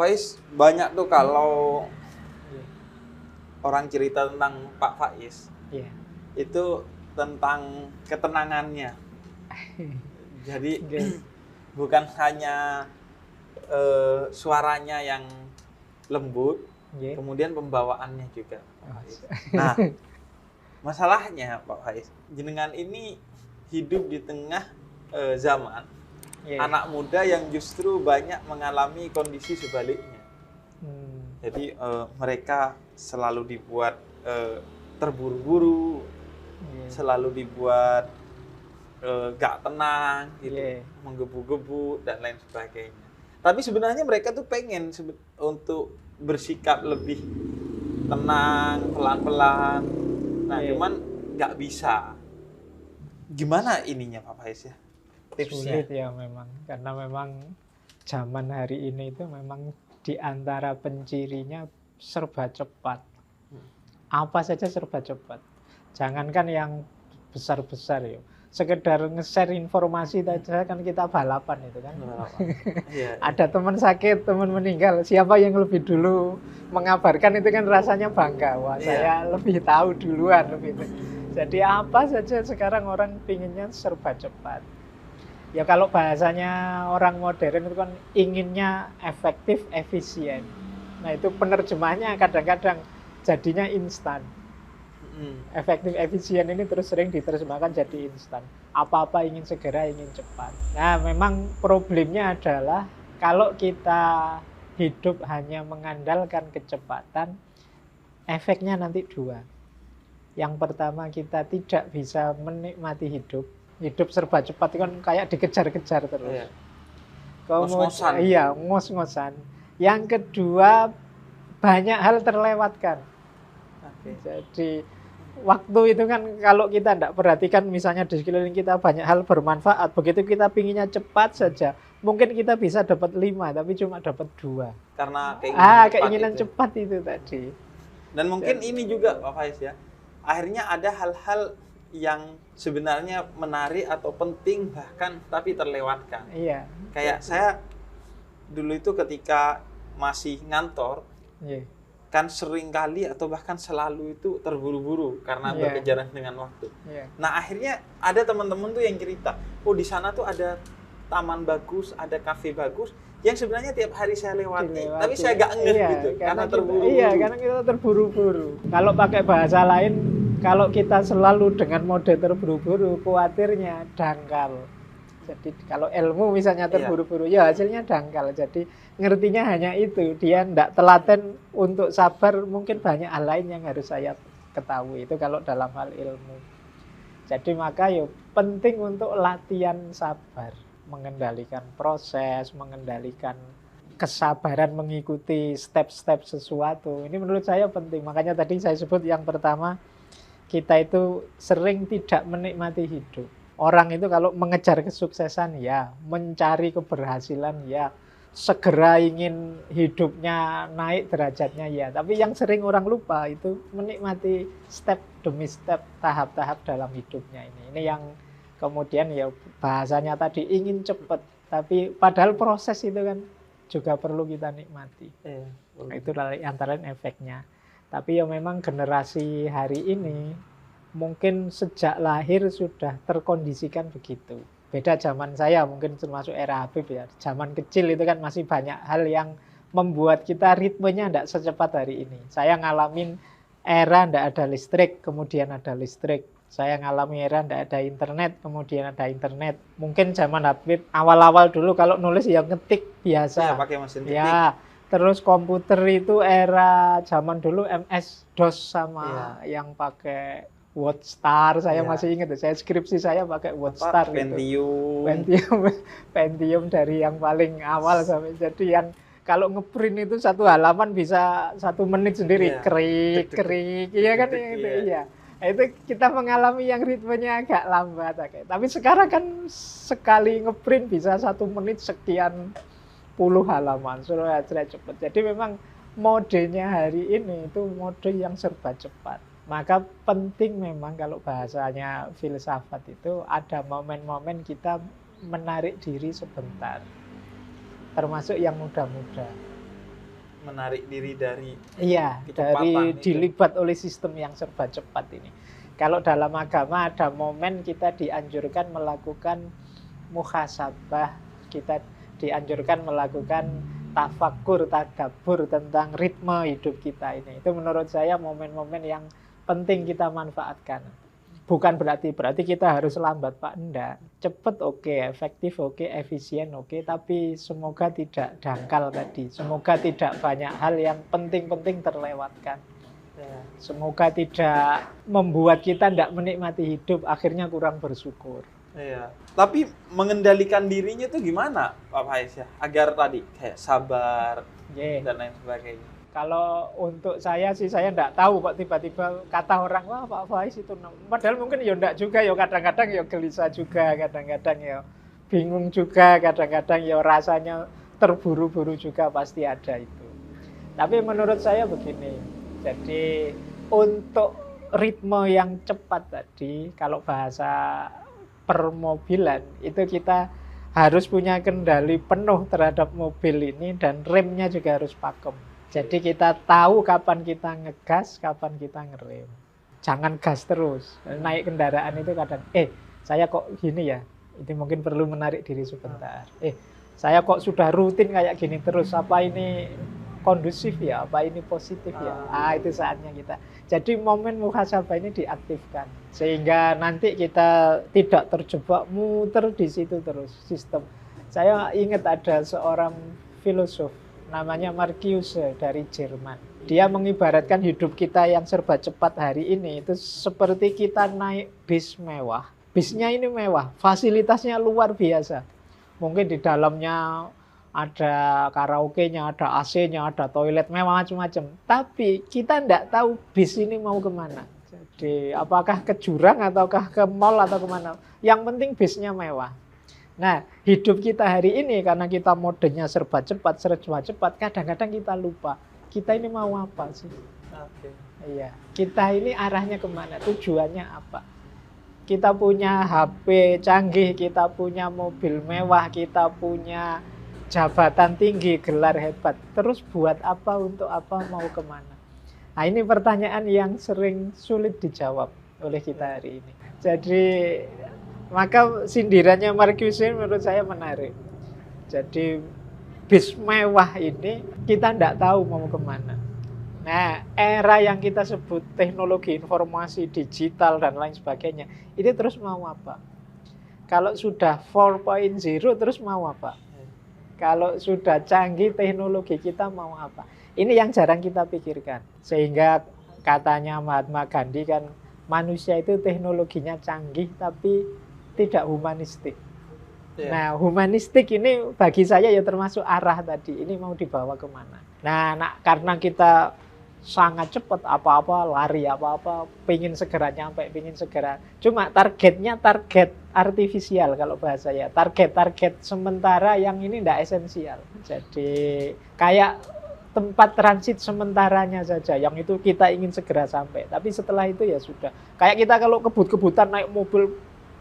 Faiz, banyak tuh kalau orang cerita tentang Pak Faiz, itu tentang ketenangannya. Jadi bukan hanya suaranya yang lembut, kemudian pembawaannya juga. Nah, masalahnya Pak Faiz, jenengan ini hidup di tengah zaman anak muda yang justru banyak mengalami kondisi sebaliknya. Jadi mereka selalu dibuat terburu-buru, selalu dibuat gak tenang, gitu, menggebu-gebu dan lain sebagainya. Tapi sebenarnya mereka tuh pengen untuk bersikap lebih tenang, pelan-pelan. Nah, cuman gak bisa. Gimana ininya Pak Faiz ya? Tipsnya? Sulit ya memang, karena memang zaman hari ini itu memang di antara pencirinya serba cepat. Apa saja serba cepat. Jangankan yang besar-besar ya. Sekedar nge-share informasi saja kan kita balapan itu kan. Ada teman sakit, teman meninggal, siapa yang lebih dulu mengabarkan itu kan rasanya bangga. Wah, saya lebih tahu duluan gitu. Jadi apa saja sekarang orang pinginnya serba cepat. Ya kalau bahasanya orang modern itu kan inginnya efektif, efisien. Nah itu penerjemahnya kadang-kadang jadinya instan. Efektif, efisien ini terus sering diterjemahkan jadi instan. Apa-apa ingin segera, ingin cepat. Nah memang problemnya adalah kalau kita hidup hanya mengandalkan kecepatan, efeknya nanti dua. Yang pertama kita tidak bisa menikmati hidup. Hidup serba cepat itu kan kayak dikejar-kejar terus. Ngos-ngosan. Iya, ngos-ngosan. Yang kedua banyak hal terlewatkan. Jadi waktu itu kan kalau kita tidak perhatikan misalnya di sekeliling kita banyak hal bermanfaat. Begitu kita pinginnya cepat saja, mungkin kita bisa dapat 5 tapi cuma dapat 2. Karena keinginan cepat itu tadi. Dan mungkin ini juga Pak Faiz ya. Akhirnya ada hal-hal yang sebenarnya menarik atau penting bahkan tapi terlewatkan. Iya. Kayak saya dulu itu ketika masih ngantor, kan sering kali atau bahkan selalu itu terburu-buru karena berkejaran dengan waktu. Nah akhirnya ada teman-teman tuh yang cerita, oh di sana tuh ada taman bagus, ada kafe bagus, yang sebenarnya tiap hari saya lewati. Tapi saya gak ngeh gitu, karena terburu-buru. Iya, karena kita terburu-buru. Kalau pakai bahasa lain, kalau kita selalu dengan mode terburu-buru, khawatirnya dangkal. Jadi kalau ilmu misalnya terburu-buru, ya hasilnya dangkal. Jadi ngertinya hanya itu, dia tidak telaten untuk sabar, mungkin banyak hal lain yang harus saya ketahui. Itu kalau dalam hal ilmu. Jadi maka ya penting untuk latihan sabar, mengendalikan proses, mengendalikan kesabaran mengikuti step-step sesuatu. Ini menurut saya penting. Makanya tadi saya sebut yang pertama, kita itu sering tidak menikmati hidup. Orang itu kalau mengejar kesuksesan ya, mencari keberhasilan ya, segera ingin hidupnya naik derajatnya ya. Tapi yang sering orang lupa itu menikmati step demi step, tahap-tahap dalam hidupnya ini. Ini yang kemudian ya bahasanya tadi ingin cepat, tapi padahal proses itu kan juga perlu kita nikmati. Nah, itu antara lain efeknya. Tapi ya memang generasi hari ini mungkin sejak lahir sudah terkondisikan begitu. Beda zaman saya, mungkin termasuk era Habib ya. Zaman kecil itu kan masih banyak hal yang membuat kita ritmenya tidak secepat hari ini. Saya ngalamin era tidak ada listrik, kemudian ada listrik. Saya ngalami era tidak ada internet, kemudian ada internet. Mungkin zaman Habib awal-awal dulu kalau nulis ya ngetik biasa. Ya, pakai mesin ketik. Ya, terus komputer itu era zaman dulu MS-DOS sama yang pakai WordStar. Saya masih ingat, saya skripsi saya pakai WordStar. Pentium dari yang paling awal sampai jadi yang kalau ngeprint itu satu halaman bisa 1 menit sendiri, krik, iya kan itu iya. Itu kita mengalami yang ritmenya agak lambat. Tapi sekarang kan sekali ngeprint bisa 1 menit sekian puluh halaman, sudah cepat. Jadi memang modenya hari ini itu mode yang serba cepat. Maka penting memang kalau bahasanya filsafat itu ada momen-momen kita menarik diri sebentar. Termasuk yang muda-muda. menarik diri dari dari dilibat oleh sistem yang serba cepat ini. Kalau dalam agama ada momen kita dianjurkan melakukan muhasabah, kita dianjurkan melakukan tafakkur, tadabbur tentang ritme hidup kita ini. Itu menurut saya momen-momen yang penting kita manfaatkan. Bukan berarti kita harus lambat, Pak. Enggak. Cepat oke, efektif oke, efisien oke, tapi semoga tidak dangkal tadi. Semoga tidak banyak hal yang penting-penting terlewatkan. Semoga tidak membuat kita tidak menikmati hidup, akhirnya kurang bersyukur. Iya. Tapi mengendalikan dirinya itu gimana, Pak Faiz ya? Agar tadi kayak sabar dan lain sebagainya. Kalau untuk saya sih, saya enggak tahu kok tiba-tiba kata orang, wah Pak Faiz itu. Padahal mungkin ya enggak juga, ya kadang-kadang ya gelisah juga, kadang-kadang ya bingung juga, kadang-kadang ya rasanya terburu-buru juga pasti ada itu. Tapi menurut saya begini, jadi untuk ritme yang cepat tadi, kalau bahasa permobilan, itu kita harus punya kendali penuh terhadap mobil ini dan remnya juga harus pakem. Jadi kita tahu kapan kita ngegas, kapan kita ngerem. Jangan gas terus. Naik kendaraan itu kadang, saya kok gini ya, itu mungkin perlu menarik diri sebentar. Saya kok sudah rutin kayak gini terus, apa ini kondusif ya, apa ini positif ya? Itu saatnya kita. Jadi momen muhasabah ini diaktifkan. Sehingga nanti kita tidak terjebak muter di situ terus sistem. Saya ingat ada seorang filosof, namanya Marcuse dari Jerman. Dia mengibaratkan hidup kita yang serba cepat hari ini itu seperti kita naik bis mewah. Bisnya ini mewah, fasilitasnya luar biasa. Mungkin di dalamnya ada karaoke-nya, ada AC-nya, ada toilet mewah macam-macam. Tapi kita tidak tahu bis ini mau kemana. Jadi apakah ke jurang ataukah ke mall atau kemana. Yang penting bisnya mewah. Nah, hidup kita hari ini karena kita modenya serba cepat, kadang-kadang kita lupa. Kita ini mau apa sih? Iya, kita ini arahnya kemana? Tujuannya apa? Kita punya HP canggih, kita punya mobil mewah, kita punya jabatan tinggi, gelar hebat. Terus buat apa, untuk apa, mau kemana? Nah, ini pertanyaan yang sering sulit dijawab oleh kita hari ini. Jadi maka sindirannya Marcuse menurut saya menarik. Jadi bis mewah ini kita tidak tahu mau kemana. Nah, era yang kita sebut teknologi informasi digital dan lain sebagainya, ini terus mau apa? Kalau sudah 4.0 terus mau apa? Kalau sudah canggih teknologi kita mau apa? Ini yang jarang kita pikirkan. Sehingga katanya Mahatma Gandhi kan, manusia itu teknologinya canggih tapi tidak humanistik. Nah, humanistik ini bagi saya ya termasuk arah tadi. Ini mau dibawa kemana? Nah, karena kita sangat cepat, apa-apa lari, apa-apa pingin segera nyampe, pingin segera. Cuma targetnya target artifisial kalau bahasa ya. Target sementara yang ini tidak esensial. Jadi kayak tempat transit sementaranya saja. Yang itu kita ingin segera sampai. Tapi setelah itu ya sudah. Kayak kita kalau kebut-kebutan naik mobil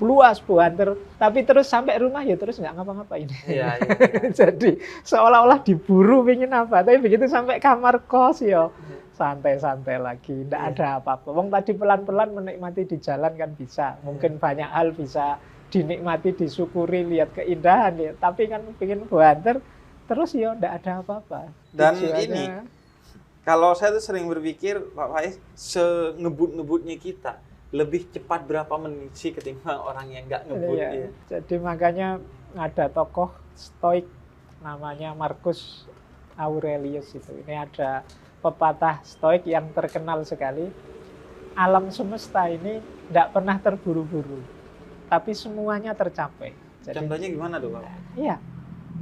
luas buanter, tapi terus sampai rumah ya terus nggak ngapa-ngapain. Iya. Jadi seolah-olah diburu pingin apa, tapi begitu sampai kamar kos ya santai-santai lagi, nggak ada apa-apa. Wong tadi pelan-pelan menikmati di jalan kan bisa, mungkin banyak hal bisa dinikmati, disyukuri, lihat keindahan ya. Tapi kan pingin buanter terus ya nggak ada apa-apa. Dan ini kalau saya tuh sering berpikir Pak Faiz, sengebut-ngebutnya kita lebih cepat berapa menit sih ketimbang orang yang nggak ngebut. Iya. Jadi makanya ada tokoh Stoik namanya Marcus Aurelius itu. Ini ada pepatah Stoik yang terkenal sekali. Alam semesta ini tidak pernah terburu-buru, tapi semuanya tercapai. Jadi, contohnya gimana tuh, Pak? Iya.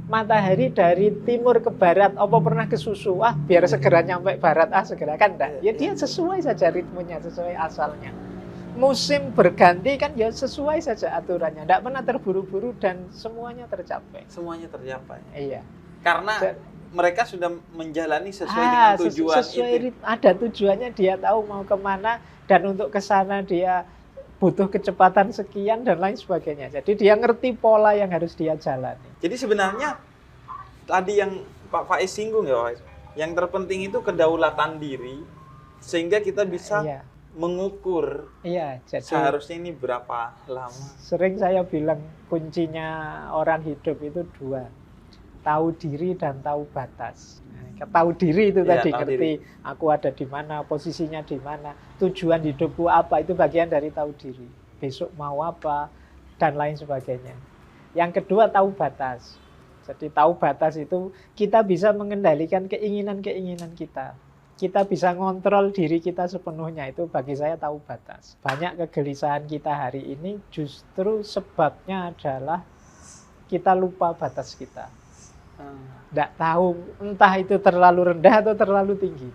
Matahari dari timur ke barat, apa pernah ke susu? Biar segera nyampe barat, segera kan enggak. Ya dia sesuai saja ritmenya, sesuai asalnya. Musim berganti kan ya sesuai saja aturannya, tidak pernah terburu-buru dan semuanya tercapai. Semuanya tercapai. Iya. Karena mereka sudah menjalani sesuai dengan tujuan itu. Ada tujuannya, dia tahu mau kemana dan untuk ke sana dia butuh kecepatan sekian dan lain sebagainya. Jadi dia ngerti pola yang harus dia jalani. Jadi sebenarnya tadi yang Pak Faiz singgung ya, Yang terpenting itu kedaulatan diri, sehingga kita bisa mengukur jadi seharusnya ini berapa lama. Sering saya bilang kuncinya orang hidup itu 2, tahu diri dan tahu batas. Tahu diri itu tadi, ngerti aku ada di mana, posisinya di mana, tujuan hidupku apa, itu bagian dari tahu diri. Besok mau apa dan lain sebagainya. Yang kedua tahu batas. Jadi tahu batas itu kita bisa mengendalikan keinginan-keinginan kita. Kita bisa ngontrol diri kita sepenuhnya, itu bagi saya tahu batas. Banyak kegelisahan kita hari ini justru sebabnya adalah kita lupa batas kita. Tidak tahu entah itu terlalu rendah atau terlalu tinggi.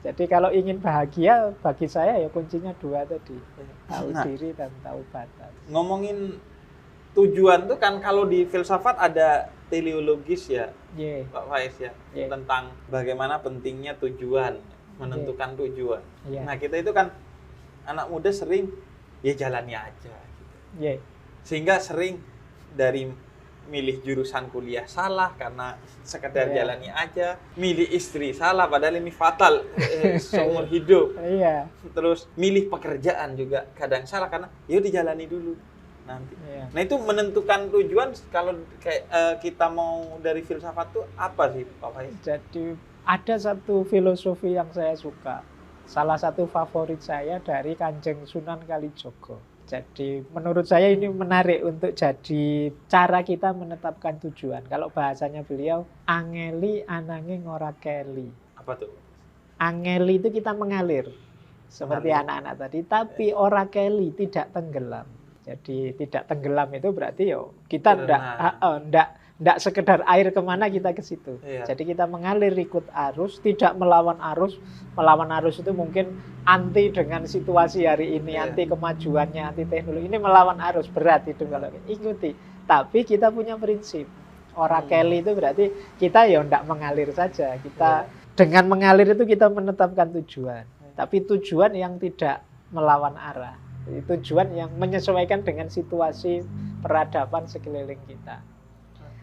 Jadi kalau ingin bahagia bagi saya ya kuncinya 2 tadi. Tahu diri dan tahu batas. Ngomongin tujuan tuh kan kalau di filsafat ada teleologis ya, Pak Faiz ya, tentang bagaimana pentingnya tujuan, menentukan tujuan. Nah kita itu kan anak muda sering ya jalani aja gitu. Sehingga sering dari milih jurusan kuliah salah karena sekedar jalani aja, milih istri salah padahal ini fatal seumur hidup. Terus milih pekerjaan juga kadang salah karena yuk dijalani dulu nanti. Nah itu menentukan tujuan kalau kayak kita mau dari filsafat tuh apa sih Pak Faiz? Jadi ada satu filosofi yang saya suka, salah satu favorit saya dari Kanjeng Sunan Kalijogo. Jadi menurut saya ini menarik untuk jadi cara kita menetapkan tujuan. Kalau bahasanya beliau, angeli ananging ora keli. Apa tuh? Angeli itu kita mengalir seperti anak-anak tadi, tapi ora keli, tidak tenggelam. Jadi tidak tenggelam itu berarti kita tidak sekedar air kemana kita ke situ. Jadi kita mengalir ikut arus, tidak melawan arus. Melawan arus itu mungkin anti dengan situasi hari ini, anti kemajuannya, anti teknologi. Ini melawan arus, berat itu kalau ikuti. Tapi kita punya prinsip. Ora keli itu berarti kita tidak mengalir saja. Kita dengan mengalir itu kita menetapkan tujuan. Tapi tujuan yang tidak melawan arah. Tujuan yang menyesuaikan dengan situasi peradaban sekeliling kita.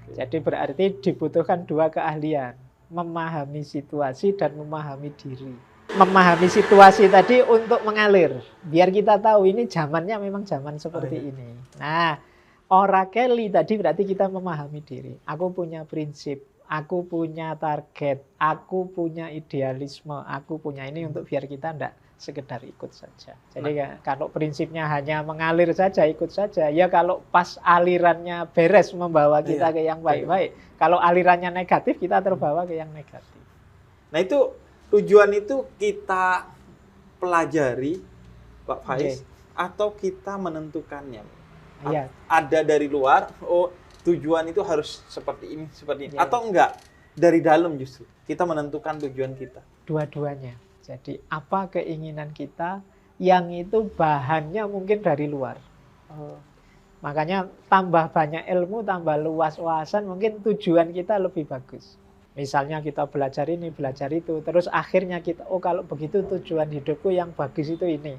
Jadi berarti dibutuhkan 2 keahlian, memahami situasi dan memahami diri. Memahami situasi tadi untuk mengalir, biar kita tahu ini zamannya memang zaman seperti ini. Nah, ora keli tadi berarti kita memahami diri. Aku punya prinsip, aku punya target, aku punya idealisme, aku punya ini untuk biar kita tidak sekedar ikut saja. Jadi kalau prinsipnya hanya mengalir saja, ikut saja, ya kalau pas alirannya beres membawa kita ke yang baik-baik. Kalau alirannya negatif, kita terbawa ke yang negatif. Nah itu tujuan itu kita pelajari, Pak Faiz, atau kita menentukannya? Ada dari luar, tujuan itu harus seperti ini, atau enggak? Dari dalam justru, kita menentukan tujuan kita. Dua-duanya. Jadi apa keinginan kita yang itu bahannya mungkin dari luar. Makanya tambah banyak ilmu, tambah luas wawasan, mungkin tujuan kita lebih bagus. Misalnya kita belajar ini, belajar itu, terus akhirnya kita, kalau begitu tujuan hidupku yang bagus itu ini.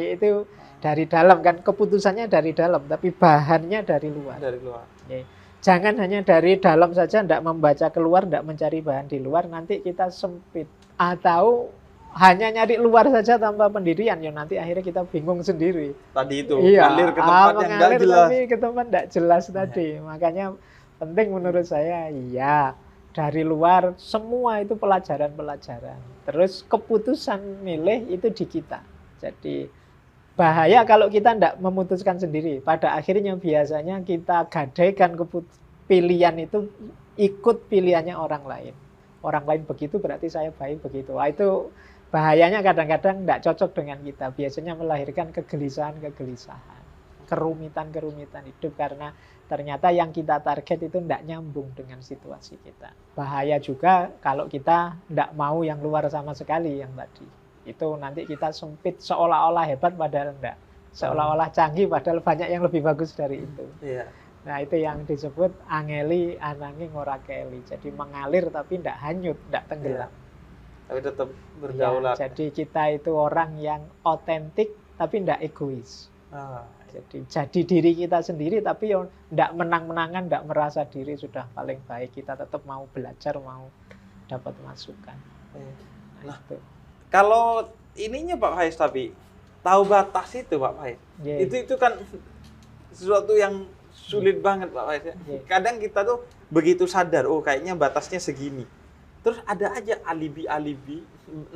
Itu dari dalam kan, keputusannya dari dalam, tapi bahannya dari luar. Dari luar. Jangan hanya dari dalam saja, tidak membaca keluar, tidak mencari bahan di luar, nanti kita sempit. Atau hanya nyari luar saja tanpa pendirian, nanti akhirnya kita bingung sendiri. Tadi itu, mengalir ke tempat yang tidak jelas. Tapi ke tempat tidak jelas tadi. Makanya penting menurut saya, dari luar semua itu pelajaran-pelajaran. Terus keputusan milih itu di kita. Jadi bahaya kalau kita tidak memutuskan sendiri. Pada akhirnya biasanya kita gadaikan pilihan itu ikut pilihannya orang lain. Orang lain begitu berarti saya baik begitu. Itu bahayanya kadang-kadang tidak cocok dengan kita. Biasanya melahirkan kegelisahan-kegelisahan, kerumitan-kerumitan hidup karena ternyata yang kita target itu tidak nyambung dengan situasi kita. Bahaya juga kalau kita tidak mau yang luar sama sekali yang tadi. Itu nanti kita sempit seolah-olah hebat padahal tidak. Seolah-olah canggih padahal banyak yang lebih bagus dari itu. Nah itu yang disebut angeli ananging ora keli. Jadi mengalir tapi tidak hanyut, tidak tenggelam. Tapi tetap berdaulat. Jadi kita itu orang yang otentik tapi tidak egois. Jadi diri kita sendiri tapi tidak menang-menangan, tidak merasa diri sudah paling baik. Kita tetap mau belajar, mau dapat masukan. Nah, kalau ininya Pak Faiz, tapi tahu batas itu Pak Faiz, itu kan sesuatu yang sulit banget Pak Faiz. Kadang kita tuh begitu sadar, oh kayaknya batasnya segini, terus ada aja alibi-alibi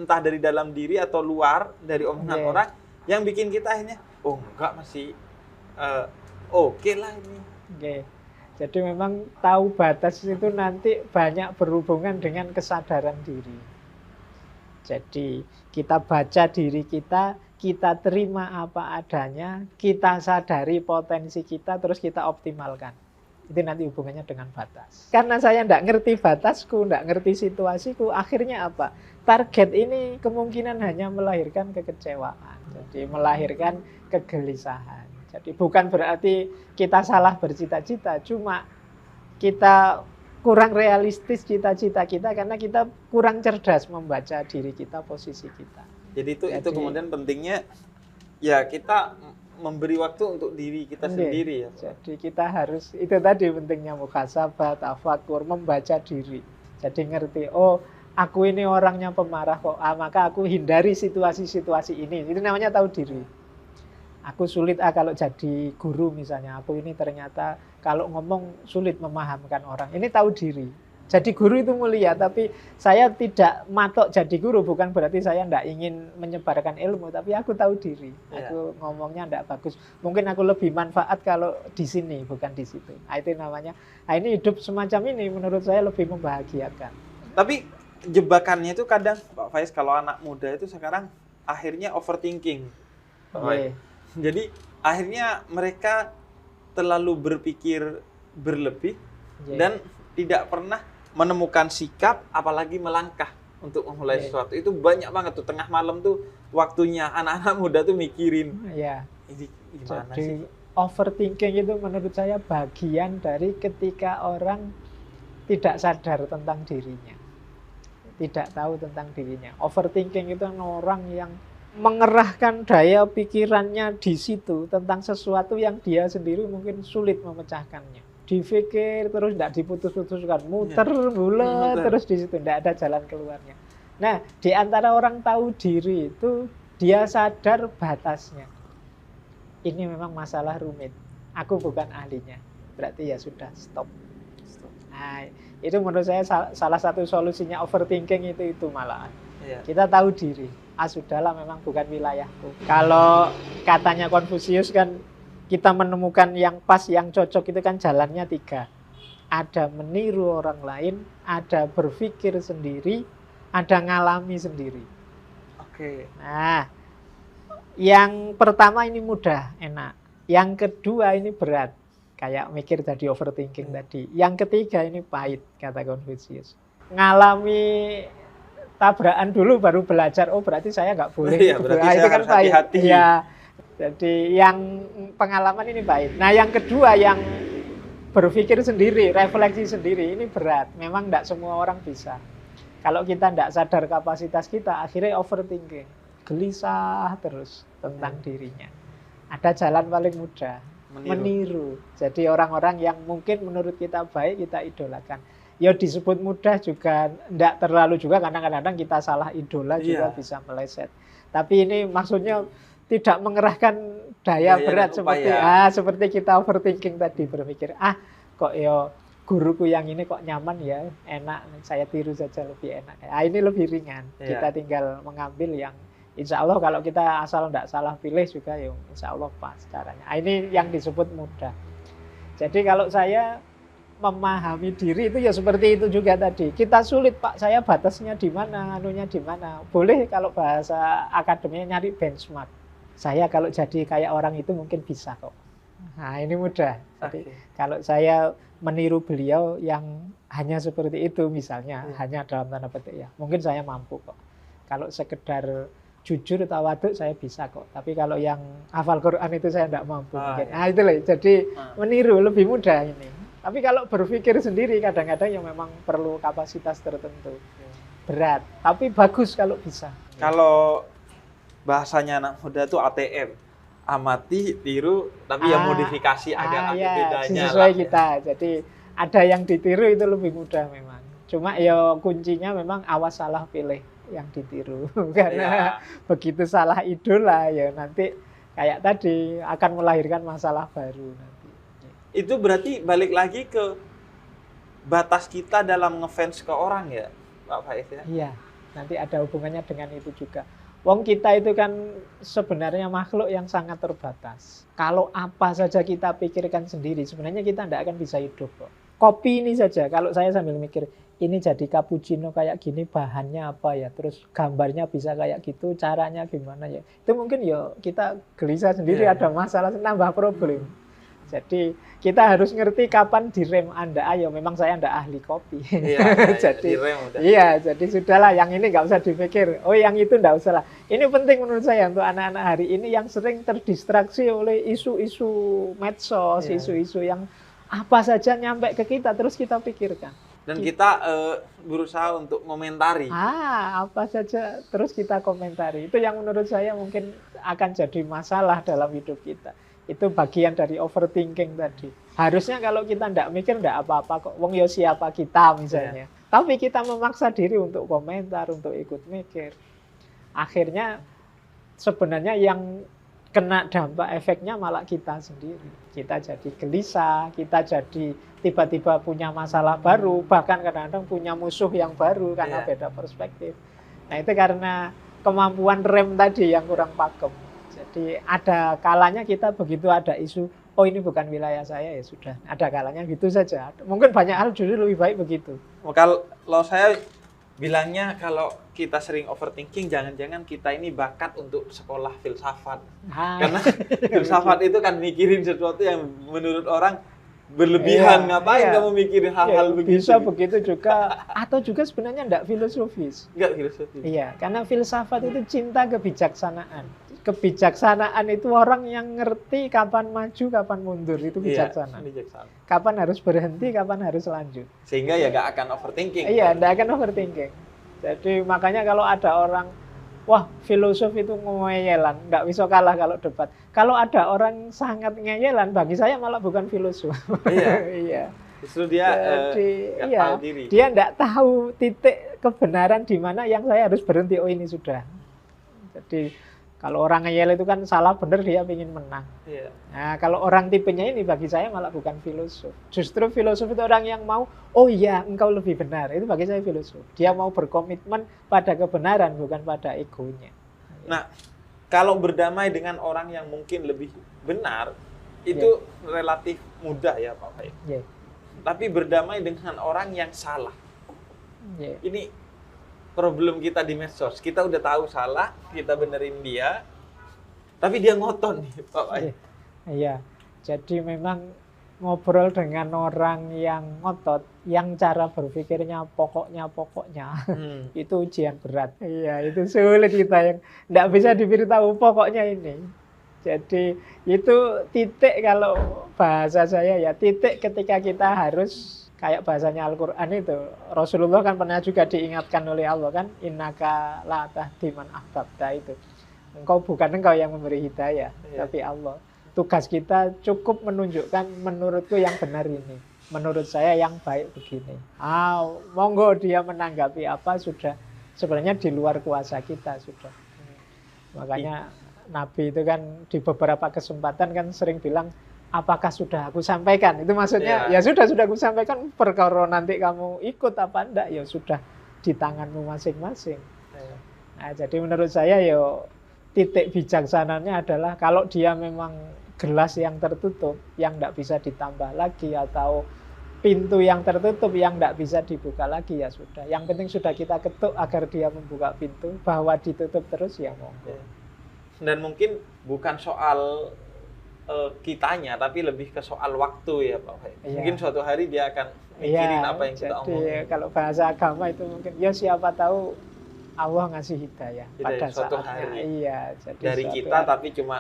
entah dari dalam diri atau luar dari omongan orang yang bikin kita akhirnya oh enggak, masih oke lah ini. Jadi memang tahu batas itu nanti banyak berhubungan dengan kesadaran diri. Jadi kita baca diri kita, kita terima apa adanya, kita sadari potensi kita, terus kita optimalkan. Itu nanti hubungannya dengan batas. Karena saya tidak ngerti batasku, tidak ngerti situasiku, akhirnya apa? Target ini kemungkinan hanya melahirkan kekecewaan. Jadi melahirkan kegelisahan. Jadi bukan berarti kita salah bercita-cita, cuma kita kurang realistis cita-cita kita karena kita kurang cerdas membaca diri kita, posisi kita. Jadi itu kemudian pentingnya ya kita memberi waktu untuk diri kita sendiri ya. Jadi kita harus, itu tadi pentingnya muhasabah, tafakur, membaca diri. Jadi ngerti, oh aku ini orangnya pemarah kok, maka aku hindari situasi-situasi ini. Itu namanya tahu diri. Aku sulit kalau jadi guru misalnya, aku ini ternyata kalau ngomong sulit memahamkan orang. Ini tahu diri. Jadi guru itu mulia, tapi saya tidak matok jadi guru, bukan berarti saya tidak ingin menyebarkan ilmu, tapi aku tahu diri. Aku ngomongnya tidak bagus. Mungkin aku lebih manfaat kalau di sini, bukan di situ. Nah, itu namanya, ini hidup semacam ini menurut saya lebih membahagiakan. Tapi jebakannya itu kadang, Pak Faiz, kalau anak muda itu sekarang akhirnya overthinking. Jadi akhirnya mereka terlalu berpikir berlebih dan tidak pernah menemukan sikap, apalagi melangkah untuk memulai sesuatu. Itu banyak banget tuh, tengah malam tuh waktunya anak-anak muda tuh mikirin. Ini gimana sih? Overthinking itu menurut saya bagian dari ketika orang tidak sadar tentang dirinya. Tidak tahu tentang dirinya. Overthinking itu orang yang mengerahkan daya pikirannya di situ tentang sesuatu yang dia sendiri mungkin sulit memecahkannya. Dipikir terus tidak diputus-putuskan, muter bulat terus di situ, tidak ada jalan keluarnya. Nah, di antara orang tahu diri itu dia sadar batasnya. Ini memang masalah rumit. Aku bukan ahlinya. Berarti ya sudah stop. Nah, itu menurut saya salah satu solusinya overthinking itu malahan. Kita tahu diri. Sudahlah, memang bukan wilayahku. Kalau katanya Konfusius kan kita menemukan yang pas, yang cocok itu kan jalannya 3. Ada meniru orang lain, ada berpikir sendiri, ada ngalami sendiri. Nah, yang pertama ini mudah, enak. Yang kedua ini berat, kayak mikir tadi, overthinking tadi. Yang ketiga ini pahit, kata Konfusius. Ngalami tabrakan dulu baru belajar, oh berarti saya nggak boleh. Itu kan pahit. Ya, jadi yang pengalaman ini pahit. Nah, yang kedua yang berpikir sendiri, refleksi sendiri, ini berat. Memang nggak semua orang bisa. Kalau kita nggak sadar kapasitas kita, akhirnya overthinking, gelisah terus tentang dirinya. Ada jalan paling mudah, meniru. Jadi orang-orang yang mungkin menurut kita baik, kita idolakan. Ya disebut mudah juga, enggak terlalu juga, karena kadang-kadang kita salah idola juga bisa meleset. Tapi ini maksudnya tidak mengerahkan daya berat seperti kita overthinking tadi, berpikir kok ya guruku yang ini kok nyaman ya, enak, saya tiru saja lebih enak. Ini lebih ringan. Kita tinggal mengambil yang insya Allah kalau kita asal enggak salah pilih juga ya insya Allah pas caranya. Ini yang disebut mudah. Jadi kalau saya memahami diri itu ya seperti itu juga tadi. Kita sulit, Pak, saya batasnya di mana, anunya di mana. Boleh kalau bahasa akademinya nyari benchmark. Saya kalau jadi kayak orang itu mungkin bisa kok. Nah, ini mudah. Jadi kalau saya meniru beliau yang hanya seperti itu misalnya, hanya dalam tanda petik ya, mungkin saya mampu kok. Kalau sekedar jujur tawaduk saya bisa kok. Tapi kalau yang hafal Quran itu saya tidak mampu mungkin. Nah, itu loh. Jadi meniru lebih mudah ini. Tapi kalau berpikir sendiri kadang-kadang yang memang perlu kapasitas tertentu. Berat, tapi bagus kalau bisa. Kalau bahasanya anak muda itu ATM. Amati, tiru, tapi yang modifikasi agak bedanya. Sesuai kita. Jadi ada yang ditiru itu lebih mudah memang. Cuma ya kuncinya memang awas salah pilih yang ditiru. Karena begitu salah idola ya nanti kayak tadi akan melahirkan masalah baru nanti. Itu berarti balik lagi ke batas kita dalam ngefans ke orang ya, Pak Faiz ya? Iya, nanti ada hubungannya dengan itu juga. Wong kita itu kan sebenarnya makhluk yang sangat terbatas. Kalau apa saja kita pikirkan sendiri, sebenarnya kita tidak akan bisa hidup kok. Kopi ini saja, kalau saya sambil mikir, ini jadi cappuccino kayak gini, bahannya apa ya, terus gambarnya bisa kayak gitu, caranya gimana ya. Itu mungkin ya kita gelisah sendiri, ada masalah, nambah problem. Jadi kita harus ngerti kapan direm Anda. Ayo, memang saya tidak ahli kopi. Jadi direm udah. Iya, jadi sudahlah yang ini nggak usah dipikir. Oh, yang itu nggak usah lah. Ini penting menurut saya untuk anak-anak hari ini yang sering terdistraksi oleh isu-isu medsos, isu-isu yang apa saja nyampe ke kita terus kita pikirkan. Dan kita berusaha untuk komentari. Apa saja terus kita komentari. Itu yang menurut saya mungkin akan jadi masalah dalam hidup kita. Itu bagian dari overthinking tadi. Harusnya kalau kita tidak mikir tidak apa-apa kok. Wong yo siapa kita misalnya. Tapi kita memaksa diri untuk komentar, untuk ikut mikir. Akhirnya sebenarnya yang kena dampak efeknya malah kita sendiri. Kita jadi gelisah, kita jadi tiba-tiba punya masalah baru, bahkan kadang-kadang punya musuh yang baru karena beda perspektif. Nah itu karena kemampuan rem tadi yang kurang pakem. Jadi ada kalanya kita begitu ada isu, oh ini bukan wilayah saya ya sudah. Ada kalanya gitu saja. Mungkin banyak hal justru lebih baik begitu. Kalau saya bilangnya kalau kita sering overthinking, jangan-jangan kita ini bakat untuk sekolah filsafat. Karena filsafat itu kan mikirin sesuatu yang menurut orang berlebihan. Ngapain kamu mikirin hal-hal begitu? Bisa begitu juga. Atau juga sebenarnya enggak filosofis. Enggak filosofis. Iya, karena filsafat itu cinta kebijaksanaan. Kebijaksanaan itu orang yang ngerti kapan maju, kapan mundur. Itu bijaksana. Kapan harus berhenti, kapan harus lanjut. Sehingga ya nggak akan overthinking. Iya, nggak akan overthinking. Jadi makanya kalau ada orang, wah filosof itu ngeyelan, nggak bisa kalah kalau debat. Kalau ada orang sangat ngeyelan, bagi saya malah bukan filosof. Iya. Justru dia nggak tahu diri. Dia nggak tahu titik kebenaran di mana yang saya harus berhenti. Oh ini sudah. Jadi kalau orang ngeyel itu kan salah benar dia ingin menang. Nah kalau orang tipenya ini bagi saya malah bukan filosof. Justru filosof itu orang yang mau, oh iya engkau lebih benar. Itu bagi saya filosof. Dia mau berkomitmen pada kebenaran bukan pada egonya. Nah kalau berdamai dengan orang yang mungkin lebih benar itu relatif mudah ya Pak Faiz. Tapi berdamai dengan orang yang salah. Ini problem kita di medsos, kita udah tahu salah, kita benerin dia, tapi dia ngotot nih, Pak Faiz. Iya, jadi memang ngobrol dengan orang yang ngotot, yang cara berpikirnya pokoknya, itu ujian berat. Iya, itu sulit kita yang nggak bisa diberitahu pokoknya ini. Jadi itu titik kalau bahasa saya ya, titik ketika kita harus kayak bahasanya Al-Quran itu, Rasulullah kan pernah juga diingatkan oleh Allah kan, innaka la tahdi man ahbabta itu. Bukan engkau yang memberi hidayah, tapi Allah. Tugas kita cukup menunjukkan menurutku yang benar ini. Menurut saya yang baik begini. Monggo dia menanggapi apa sudah sebenarnya di luar kuasa kita sudah. Makanya Nabi itu kan di beberapa kesempatan kan sering bilang, apakah sudah aku sampaikan? Itu maksudnya ya sudah aku sampaikan, perkara nanti kamu ikut apa enggak ya sudah di tanganmu masing-masing. Nah, jadi menurut saya ya titik bijaksananya adalah kalau dia memang gelas yang tertutup yang enggak bisa ditambah lagi atau pintu yang tertutup yang enggak bisa dibuka lagi ya sudah. Yang penting sudah kita ketuk agar dia membuka pintu, bahwa ditutup terus ya monggo. Dan mungkin bukan soal kitanya, tapi lebih ke soal waktu ya Pak Faiz. Mungkin suatu hari dia akan mikirin apa yang kita omongin. Jadi kalau bahasa agama itu mungkin ya siapa tahu Allah ngasih hidayah pada suatu saatnya. Hari. Jadi dari kita hari. Tapi cuma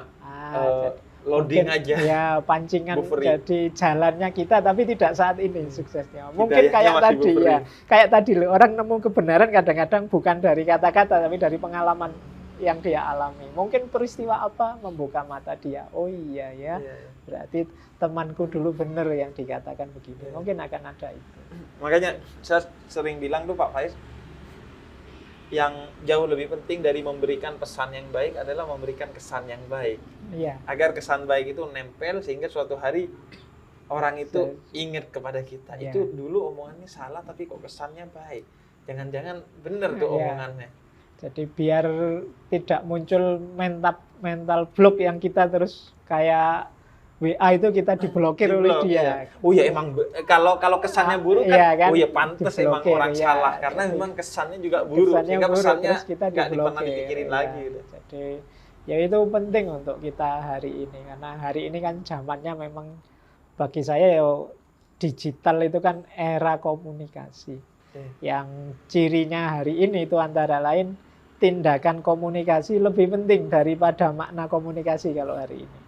loading mungkin, aja. Ya pancingan buffering. Jadi jalannya kita tapi tidak saat ini suksesnya. Mungkin kayak tadi buffering. Kayak tadi loh, orang nemu kebenaran kadang-kadang bukan dari kata-kata tapi dari pengalaman yang dia alami. Mungkin peristiwa apa membuka mata dia. Oh iya ya, berarti temanku dulu benar yang dikatakan begini. Mungkin akan ada itu. Makanya saya sering bilang tuh Pak Faiz, yang jauh lebih penting dari memberikan pesan yang baik adalah memberikan kesan yang baik. Iya. Agar kesan baik itu nempel sehingga suatu hari orang itu ingat kepada kita. Itu dulu omongannya salah tapi kok kesannya baik. Jangan-jangan benar tuh omongannya. Jadi biar tidak muncul mental block yang kita terus kayak WA itu kita diblokir oleh dia. Oh ya emang kalau kesannya buruk kan, oh ya pantas emang orang salah karena memang kesannya juga buruk sehingga pesannya nggak pernah dipikirin lagi. Jadi ya itu penting untuk kita hari ini karena hari ini kan zamannya memang bagi saya ya digital itu kan era komunikasi. Yang cirinya hari ini itu antara lain tindakan komunikasi lebih penting daripada makna komunikasi kalau hari ini.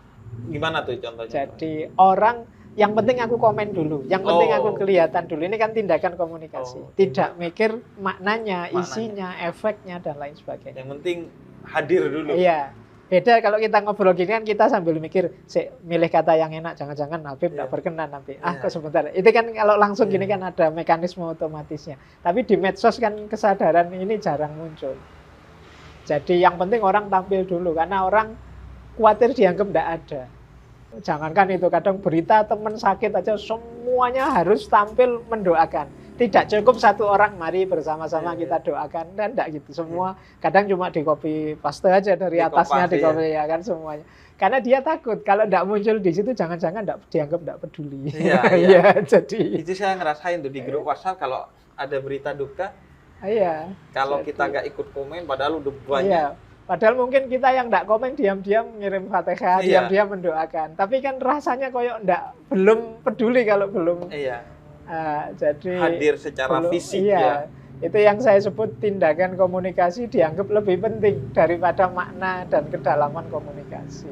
Gimana tuh contohnya? Jadi orang yang penting aku komen dulu, yang penting aku kelihatan dulu. Ini kan tindakan komunikasi. Tidak mikir maknanya, isinya, efeknya dan lain sebagainya. Yang penting hadir dulu. Iya. Beda kalau kita ngobrol gini kan kita sambil mikir, milih kata yang enak, jangan-jangan Habib tidak berkenan nanti. Kok sebentar. Itu kan kalau langsung gini kan ada mekanisme otomatisnya. Tapi di medsos kan kesadaran ini jarang muncul. Jadi yang penting orang tampil dulu karena orang khawatir dianggap tidak ada. Jangankan itu, kadang berita teman sakit aja semuanya harus tampil mendoakan. Tidak cukup satu orang, mari bersama-sama kita doakan. Dan tidak gitu, semua kadang cuma di copy paste aja dari atasnya, di copy ya kan semuanya. Karena dia takut, kalau tidak muncul di situ jangan-jangan dianggap tidak peduli. Iya, jadi itu saya ngerasain tuh di grup WhatsApp kalau ada berita duka. Kalau kita nggak ikut komen, padahal udah banyak. Padahal mungkin kita yang tidak komen diam-diam ngirim Fatihah, diam-diam mendoakan. Tapi kan rasanya koyok belum peduli kalau belum. Jadi hadir secara fisik ya. Itu yang saya sebut tindakan komunikasi dianggap lebih penting daripada makna dan kedalaman komunikasi.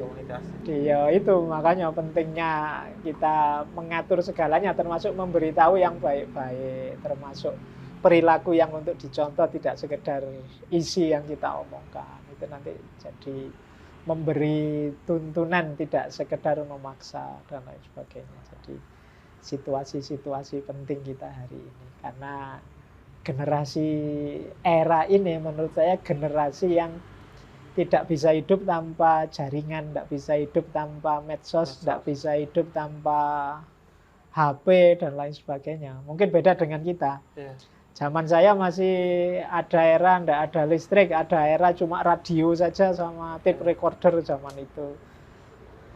Ya itu makanya pentingnya kita mengatur segalanya, termasuk memberitahu yang baik-baik, termasuk perilaku yang untuk dicontoh, tidak sekedar isi yang kita omongkan. Itu nanti jadi memberi tuntunan, tidak sekedar memaksa dan lain sebagainya. Jadi situasi-situasi penting kita hari ini karena generasi era ini menurut saya generasi yang tidak bisa hidup tanpa jaringan, tidak bisa hidup tanpa medsos, tidak bisa hidup tanpa HP dan lain sebagainya. Mungkin beda dengan kita. Zaman saya masih ada era tidak ada listrik, ada era cuma radio saja sama tape recorder zaman itu.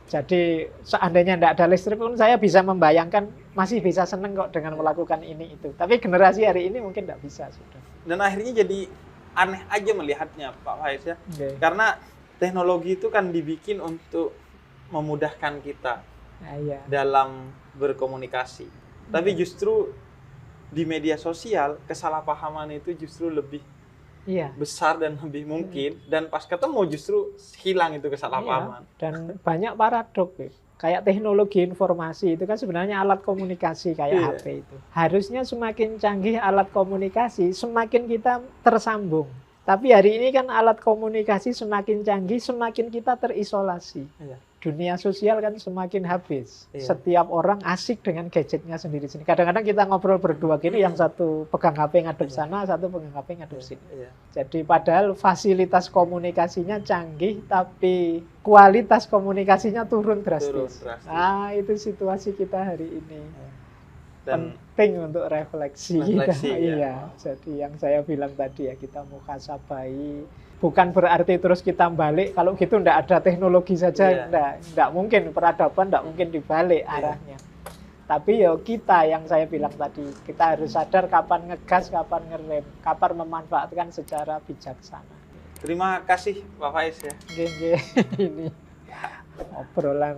Jadi seandainya tidak ada listrik pun saya bisa membayangkan masih bisa seneng kok dengan melakukan ini itu. Tapi generasi hari ini mungkin tidak bisa sudah. Dan akhirnya jadi aneh aja melihatnya Pak Faiz ya. Karena teknologi itu kan dibikin untuk memudahkan kita dalam berkomunikasi. Tapi justru di media sosial kesalahpahaman itu justru lebih besar dan lebih mungkin dan pas ketemu justru hilang itu kesalahpahaman. Dan banyak paradok kayak teknologi informasi itu kan sebenarnya alat komunikasi kayak HP itu. Harusnya semakin canggih alat komunikasi semakin kita tersambung. Tapi hari ini kan alat komunikasi semakin canggih semakin kita terisolasi. Dunia sosial kan semakin habis. Setiap orang asik dengan gadgetnya sendiri-sendiri. Kadang-kadang kita ngobrol berdua gini, yang satu pegang HP ngadep sana, satu pegang HP ngadep sini. Jadi padahal fasilitas komunikasinya canggih, tapi kualitas komunikasinya turun drastis. Nah, itu situasi kita hari ini. Dan penting untuk refleksi kita. Jadi yang saya bilang tadi ya, kita muhasabah. Bukan berarti terus kita balik, kalau gitu enggak ada teknologi saja, enggak mungkin, peradaban enggak mungkin dibalik arahnya. Tapi ya kita yang saya bilang tadi, kita harus sadar kapan ngegas, kapan ngerem, kapan memanfaatkan secara bijaksana. Terima kasih Pak Faiz ya. Ini obrolan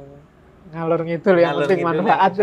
ngalor ngidul yang penting manfaat.